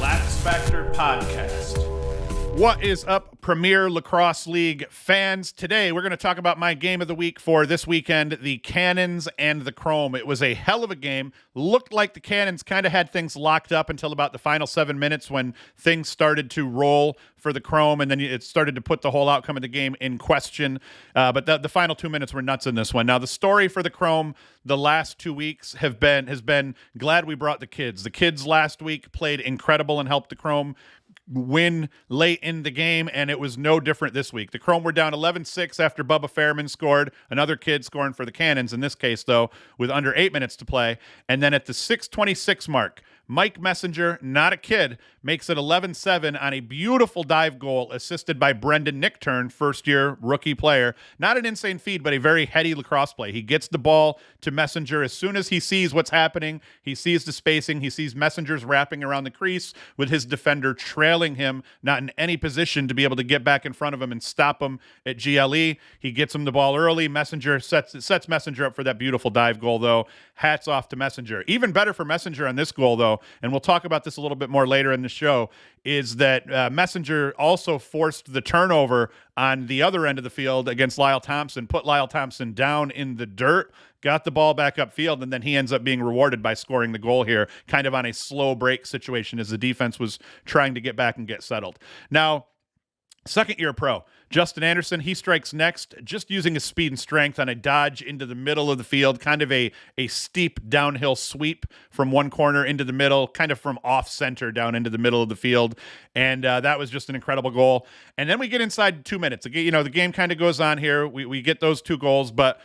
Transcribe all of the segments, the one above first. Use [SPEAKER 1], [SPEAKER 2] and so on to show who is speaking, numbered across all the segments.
[SPEAKER 1] Laps Factor Podcast. What is up, Premier Lacrosse League fans? Today, we're going to talk about my game of the week for this weekend, the Cannons and the Chrome. It was a hell of a game. Looked like the Cannons kind of had things locked up until about the final 7 minutes when things started to roll for the Chrome, and then it started to put the whole outcome of the game in question. But the final 2 minutes were nuts in this one. Now, the story for the Chrome the last 2 weeks has been glad we brought the kids. The kids last week played incredible and helped the Chrome win late in the game, and it was no different this week. The Chrome were down 11-6 after Bubba Fairman scored, another kid scoring for the Cannons in this case, though, with under 8 minutes to play. And then at the 6:26 mark, Mike Messenger, not a kid, makes it 11-7 on a beautiful dive goal assisted by Brendan Nichtern, first-year rookie player. Not an insane feed, but a very heady lacrosse play. He gets the ball to Messenger as soon as he sees what's happening. He sees the spacing. He sees Messenger's wrapping around the crease with his defender trailing him, not in any position to be able to get back in front of him and stop him at GLE. He gets him the ball early. Messenger sets Messenger up for that beautiful dive goal, though. Hats off to Messenger. Even better for Messenger on this goal, though, and we'll talk about this a little bit more later in the show, is that Messenger also forced the turnover on the other end of the field against Lyle Thompson, put Lyle Thompson down in the dirt, got the ball back upfield, and then he ends up being rewarded by scoring the goal here, kind of on a slow break situation as the defense was trying to get back and get settled. Now, second-year pro, Justin Anderson, he strikes next, just using his speed and strength on a dodge into the middle of the field, kind of a steep downhill sweep from one corner into the middle, kind of from off-center down into the middle of the field, and that was just an incredible goal. And then we get inside 2 minutes. Again, the game kind of goes on here. We get those two goals, but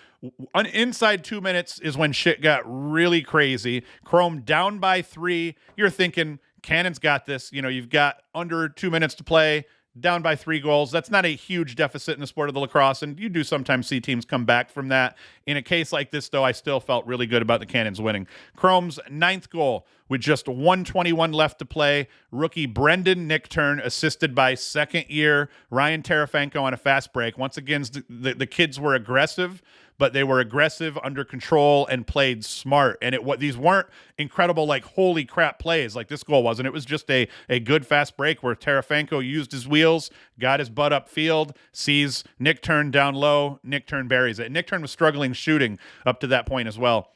[SPEAKER 1] inside 2 minutes is when shit got really crazy. Chrome down by 3. You're thinking, Cannons got this. You've got under 2 minutes to play, down by 3 goals. That's not a huge deficit in the sport of the lacrosse, and you do sometimes see teams come back from that. In a case like this, though, I still felt really good about the Cannons winning. Chrome's 9th goal with just 1:21 left to play. Rookie Brendan Nichtern, assisted by second-year Ryan Terefenko on a fast break. Once again, the kids were aggressive, but they were aggressive, under control, and played smart. And these weren't incredible, like, holy crap plays like this goal wasn't. It was just a good fast break where Terefenko used his wheels, got his butt upfield, sees Nichtern down low, Nichtern buries it. Nichtern was struggling shooting up to that point as well.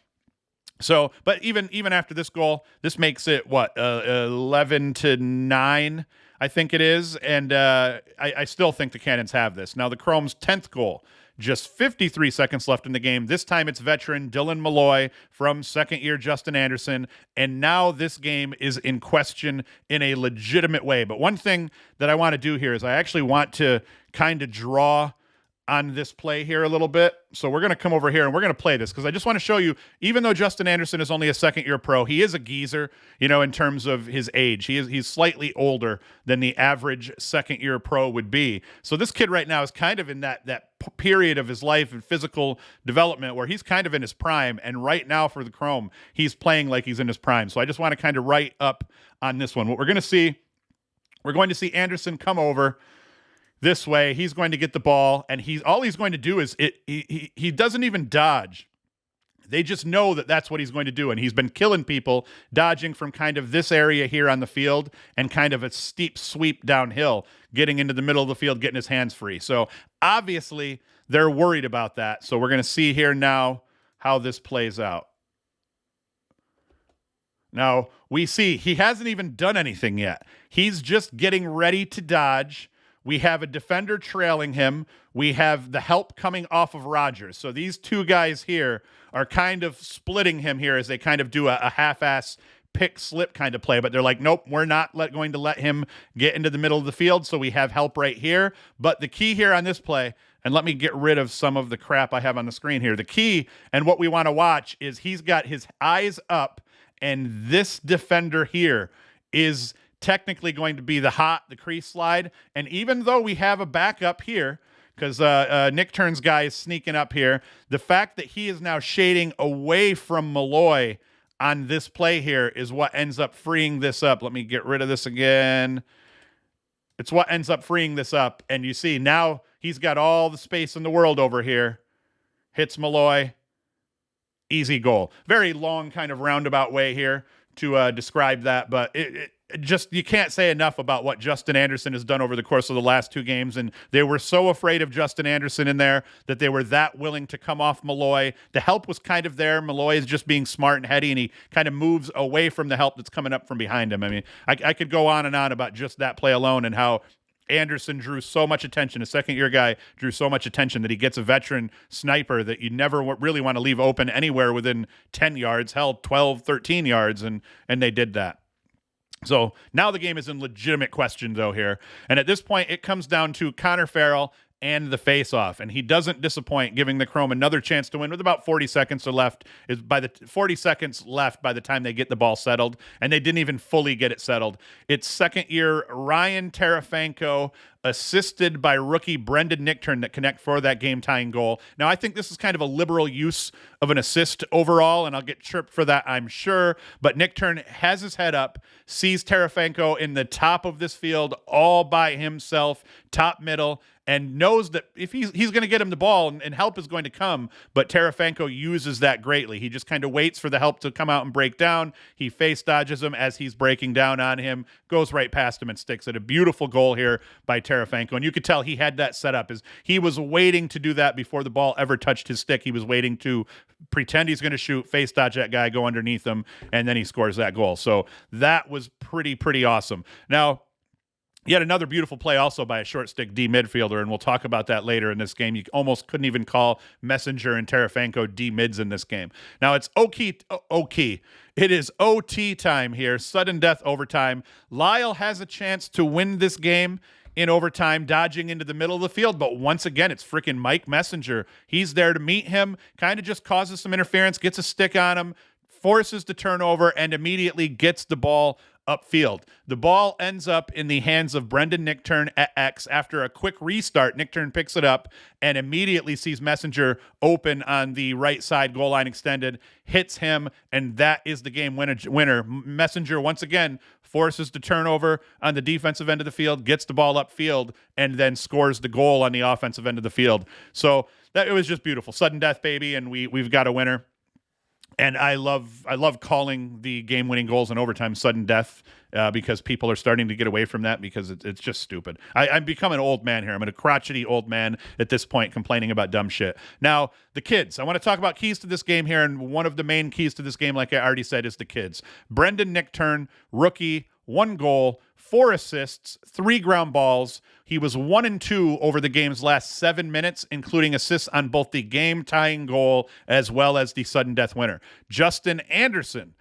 [SPEAKER 1] So, but even after this goal, this makes it, 11-9, I think it is. And I still think the Cannons have this. Now, the Chrome's 10th goal, just 53 seconds left in the game. This time it's veteran Dylan Malloy from second-year Justin Anderson, and now this game is in question in a legitimate way. But one thing that I want to do here is I actually want to kind of draw on this play here a little bit. So we're going to come over here and we're going to play this because I just want to show you, even though Justin Anderson is only a second-year pro, he is a geezer, in terms of his age. He's slightly older than the average second-year pro would be. So this kid right now is kind of in that period of his life and physical development where he's kind of in his prime. And right now for the Chrome, he's playing like he's in his prime. So I just want to kind of write up on this one. What we're going to see Anderson come over this way. He's going to get the ball, and all he's going to do is he doesn't even dodge. They just know that that's what he's going to do, and he's been killing people, dodging from kind of this area here on the field and kind of a steep sweep downhill, getting into the middle of the field, getting his hands free. So obviously they're worried about that. So we're going to see here now how this plays out. Now we see he hasn't even done anything yet. He's just getting ready to dodge. We have a defender trailing him. We have the help coming off of Rogers. So these two guys here are kind of splitting him here as they kind of do a half-ass pick-slip kind of play. But they're like, nope, we're not going to let him get into the middle of the field. So we have help right here. But the key here on this play, and let me get rid of some of the crap I have on the screen here. The key and what we want to watch is he's got his eyes up, and this defender here is technically going to be the crease slide. And even though we have a backup here, because Nichtern's guy is sneaking up here, the fact that he is now shading away from Malloy on this play here is what ends up freeing this up. Let me get rid of this again. It's what ends up freeing this up. And you see now he's got all the space in the world over here. Hits Malloy. Easy goal. Very long kind of roundabout way here to describe that, but just you can't say enough about what Justin Anderson has done over the course of the last 2 games. And they were so afraid of Justin Anderson in there that they were that willing to come off Malloy. The help was kind of there. Malloy is just being smart and heady, and he kind of moves away from the help that's coming up from behind him. I mean, I could go on and on about just that play alone and how Anderson drew so much attention. A second-year guy drew so much attention that he gets a veteran sniper that you never really want to leave open anywhere within 10 yards, hell, 12, 13 yards, and they did that. So now the game is in legitimate question, though, here. And at this point, it comes down to Connor Farrell and the face-off, and he doesn't disappoint, giving the Chrome another chance to win with about 40 seconds left. Is by the 40 seconds left by the time they get the ball settled, and they didn't even fully get it settled. It's second-year Ryan Terefenko, assisted by rookie Brendan Nichtern, that connect for that game-tying goal. Now, I think this is kind of a liberal use of an assist overall, and I'll get chirped for that, I'm sure. But Nichtern has his head up, sees Terefenko in the top of this field all by himself, top middle, and knows that if he's going to get him the ball and help is going to come, but Terefenko uses that greatly. He just kind of waits for the help to come out and break down. He face dodges him as he's breaking down on him, goes right past him and sticks it. A beautiful goal here by Terefenko, and you could tell he had that set up. He was waiting to do that before the ball ever touched his stick. He was waiting to pretend he's going to shoot, face dodge that guy, go underneath him, and then he scores that goal. So that was pretty awesome. Now, yet another beautiful play also by a short stick D midfielder, and we'll talk about that later in this game. You almost couldn't even call Messenger and Terefenko D mids in this game. Now it's okay. It is OT time here, sudden death overtime. Lyle has a chance to win this game in overtime, dodging into the middle of the field, but once again, it's freaking Mike Messenger. He's there to meet him, kind of just causes some interference, gets a stick on him, forces the turnover, and immediately gets the ball upfield. The ball ends up in the hands of Brendan Nichtern at X. After a quick restart, Nichtern picks it up and immediately sees Messenger open on the right side, goal line extended, hits him, and that is the game winner. Messenger, once again, forces the turnover on the defensive end of the field, gets the ball upfield, and then scores the goal on the offensive end of the field. So it was just beautiful. Sudden death, baby, and we've got a winner. And I love calling the game-winning goals in overtime sudden death because people are starting to get away from that because it's just stupid. I'm becoming an old man here. I'm a crotchety old man at this point complaining about dumb shit. Now, the kids. I want to talk about keys to this game here, and one of the main keys to this game, like I already said, is the kids. Brendan Nichtern, rookie, 1 goal, 4 assists, 3 ground balls. He was 1-2 over the game's last 7 minutes, including assists on both the game-tying goal as well as the sudden death winner. Justin Anderson,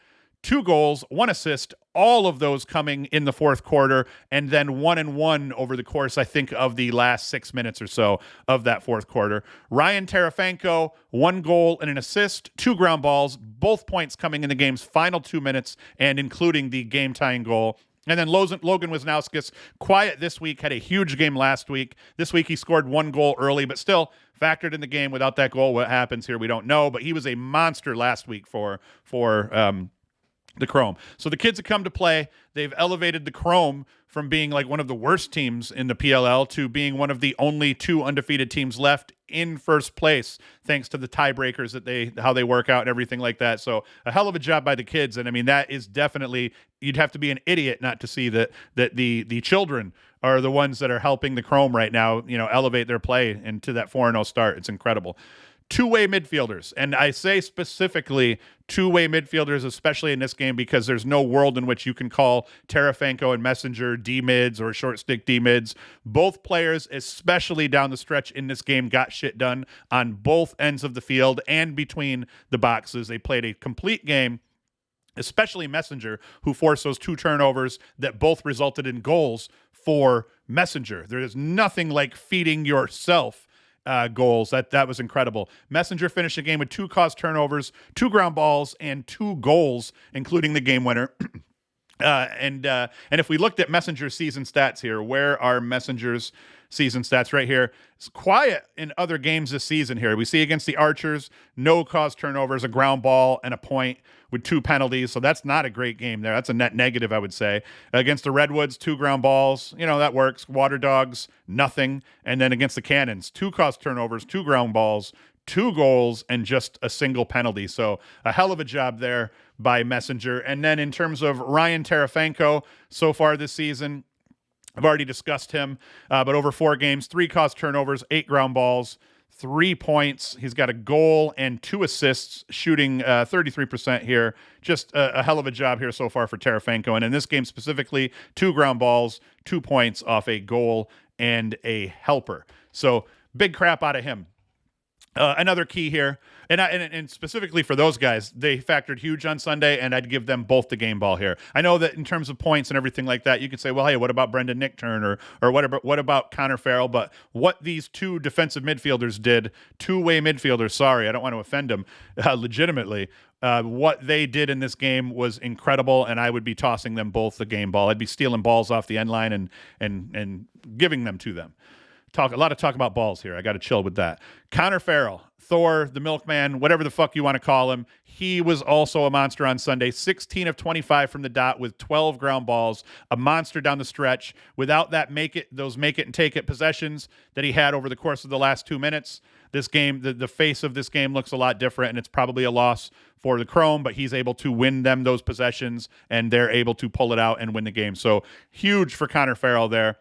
[SPEAKER 1] 2 goals, 1 assist, all of those coming in the fourth quarter, and then 1-1 over the course, I think, of the last 6 minutes or so of that fourth quarter. Ryan Terefenko, 1 goal and an assist, 2 ground balls, both points coming in the game's final 2 minutes and including the game-tying goal. And then Logan Wisnauskas, quiet this week, had a huge game last week. This week he scored 1 goal early, but still factored in the game. Without that goal, what happens here, we don't know. But he was a monster last week for the Chrome. So the kids have come to play. They've elevated the Chrome from being like one of the worst teams in the PLL to being one of the only 2 undefeated teams left in first place, thanks to the tiebreakers that how they work out and everything like that. So a hell of a job by the kids. And I mean, that is definitely, you'd have to be an idiot not to see that the children are the ones that are helping the Chrome right now, elevate their play into that 4-0 start. It's incredible. 2-way midfielders. And I say specifically 2-way midfielders, especially in this game, because there's no world in which you can call Terefenko and Messenger D-mids or short stick D-mids. Both players, especially down the stretch in this game, got shit done on both ends of the field and between the boxes. They played a complete game, especially Messenger, who forced those 2 turnovers that both resulted in goals for Messenger. There is nothing like feeding yourself goals. That was incredible. Messenger finished the game with 2 caused turnovers, 2 ground balls, and 2 goals, including the game winner. And if we looked at Messenger's season stats here, where are Messenger's season stats? Right here. It's quiet in other games this season here. We see against the Archers, no caused turnovers, a ground ball, and a point with 2 penalties. So that's not a great game there. That's a net negative, I would say. Against the Redwoods, 2 ground balls. That works. Water Dogs, nothing. And then against the Cannons, 2 caused turnovers, 2 ground balls, 2 goals, and just a single penalty. So a hell of a job there by Messenger. And then in terms of Ryan Terefenko, so far this season, I've already discussed him, but over 4 games, 3 caused turnovers, 8 ground balls, 3 points. He's got a goal and 2 assists, shooting 33% here. Just a hell of a job here so far for Terefenko. And in this game specifically, 2 ground balls, 2 points off a goal and a helper. So big crap out of him. Another key here, and specifically for those guys, they factored huge on Sunday, and I'd give them both the game ball here. I know that in terms of points and everything like that, you could say, well, hey, what about Brendan Nichtern or what about Connor Farrell? But what these 2 defensive midfielders did, 2-way midfielders, sorry, I don't want to offend them, legitimately, what they did in this game was incredible, and I would be tossing them both the game ball. I'd be stealing balls off the end line and giving them to them. A lot of talk about balls here. I got to chill with that. Connor Farrell, Thor, the milkman, whatever the fuck you want to call him. He was also a monster on Sunday. 16 of 25 from the dot with 12 ground balls. A monster down the stretch. Without those make it and take it possessions that he had over the course of the last 2 minutes, this game, the face of this game looks a lot different, and it's probably a loss for the Chrome, but he's able to win them those possessions, and they're able to pull it out and win the game. So huge for Connor Farrell there.